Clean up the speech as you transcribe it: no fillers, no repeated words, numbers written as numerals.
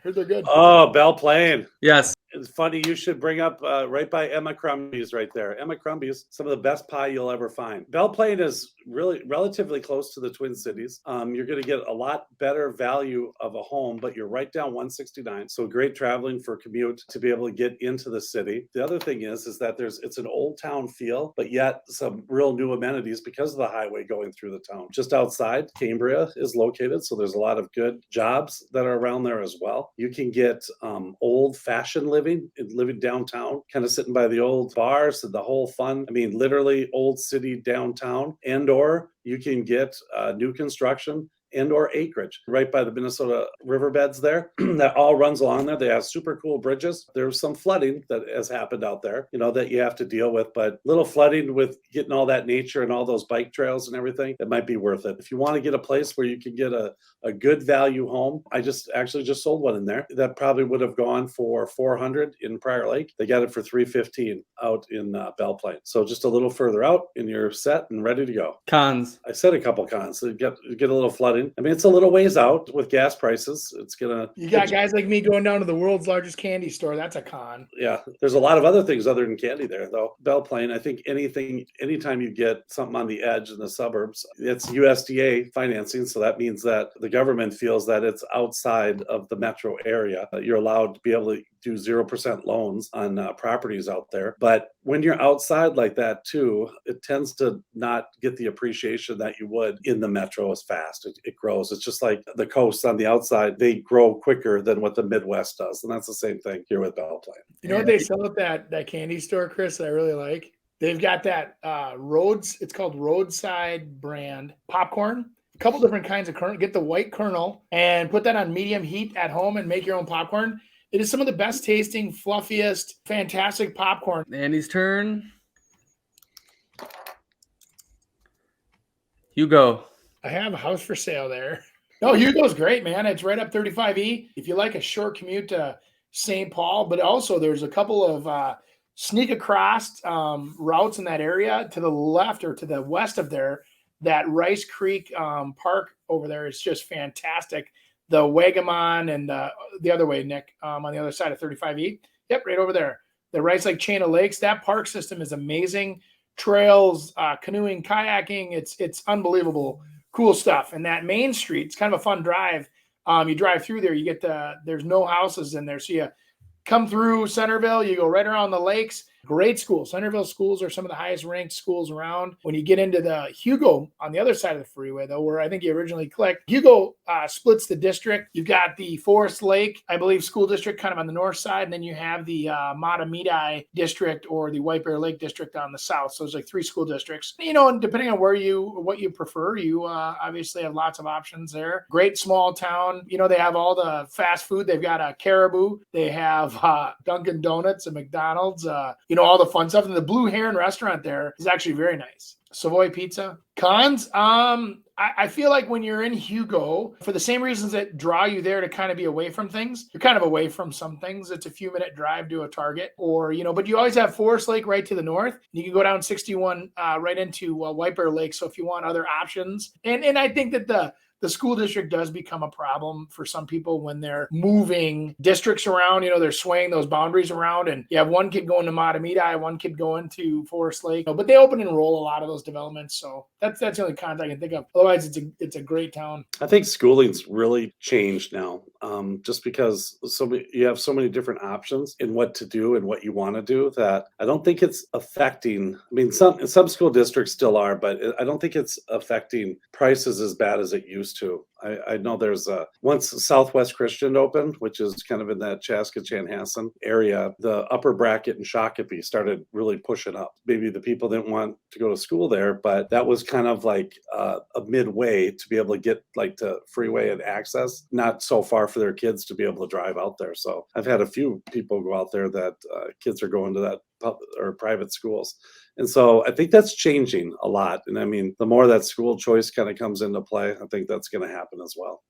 Heard they're good. Oh, Belle Plaine. Yes. It's funny you should bring up right by Emma Crumby's right there. Emma Crumby's, some of the best pie you'll ever find. Belle Plaine is really relatively close to the Twin Cities. You're going to get a lot better value of a home, but you're right down 169. So great traveling for commute to be able to get into the city. The other thing is that it's an old town feel, but yet some real new amenities because of the highway going through the town. Just outside, Cambria is located, so there's a lot of good jobs that are around there as well. You can get old-fashioned living downtown, kind of sitting by the old bars and the whole fun. I mean, literally old city downtown, and or you can get new construction and or acreage right by the Minnesota riverbeds there that all runs along there. They have super cool bridges. There's some flooding that has happened out there, that you have to deal with, but little flooding with getting all that nature and all those bike trails and everything, it might be worth it. If you want to get a place where you can get a good value home, I just sold one in there that probably would have gone for $400 in Prior Lake. They got it for $315 out in Belle Plaine. So just a little further out and you're set and ready to go. Cons. I said a couple cons. So you get a little flooding. I mean, it's a little ways out with gas prices. You got guys like me going down to the world's largest candy store. That's a con. Yeah. There's a lot of other things other than candy there, though. Belle Plaine, I think anytime you get something on the edge in the suburbs, it's USDA financing. So that means that the government feels that it's outside of the metro area. You're allowed to be able to do 0% loans on properties out there. But when you're outside like that too, it tends to not get the appreciation that you would in the metro as fast. It grows. It's just like the coasts on the outside, they grow quicker than what the Midwest does. And that's the same thing here with Belle Plaine. You know what they sell at that candy store, Chris, that I really like? They've got that it's called Roadside brand popcorn. A couple different kinds of kernel. Get the white kernel and put that on medium heat at home and make your own popcorn. It is some of the best tasting, fluffiest, fantastic popcorn. Andy's turn. Hugo. I have a house for sale there. No, Hugo's great, man. It's right up 35E. If you like a short commute to St. Paul, but also there's a couple of sneak across routes in that area to the left or to the west of there. That Rice Creek Park over there is just fantastic. The Wagamon and the other way, Nick, on the other side of 35E. Yep, right over there. The Rice Lake chain of lakes. That park system is amazing. Trails, canoeing, kayaking. It's unbelievable. Cool stuff. And that main street, it's kind of a fun drive. You drive through there, you get there's no houses in there. So you come through Centerville, you go right around the lakes. Great schools. Centerville schools are some of the highest ranked schools around. When you get into the Hugo on the other side of the freeway, though, where I think you originally clicked, Hugo splits the district. You've got the Forest Lake, I believe, school district kind of on the north side. And then you have the Matamidi district or the White Bear Lake district on the south. So there's like 3 school districts. And depending on what you prefer, you obviously have lots of options there. Great small town. They have all the fast food. They've got a Caribou. They have Dunkin' Donuts and McDonald's. All the fun stuff. And the Blue Heron restaurant there is actually very nice. Savoy Pizza. Cons, I feel like when you're in Hugo, for the same reasons that draw you there to kind of be away from things, you're kind of away from some things. It's a few minute drive to a Target but you always have Forest Lake right to the north. You can go down 61 right into White Bear Lake. So if you want other options, and I think that the school district does become a problem for some people when they're moving districts around. They're swaying those boundaries around, and you have one kid going to Matamidi, one kid going to Forest Lake. But they open and roll a lot of those developments, so that's the only cons I can think of. Otherwise, it's a great town. I think schooling's really changed now, just because you have so many different options in what to do and what you want to do that I don't think it's affecting. I mean, some school districts still are, but I don't think it's affecting prices as bad as it used to. I know there's once Southwest Christian opened, which is kind of in that Chaska-Chanhassen area, the upper bracket in Shakopee started really pushing up. Maybe the people didn't want to go to school there, but that was kind of like a midway to be able to get like to freeway and access, not so far for their kids to be able to drive out there. So I've had a few people go out there that kids are going to that or private schools. And so I think that's changing a lot. And I mean, the more that school choice kind of comes into play, I think that's going to happen as well.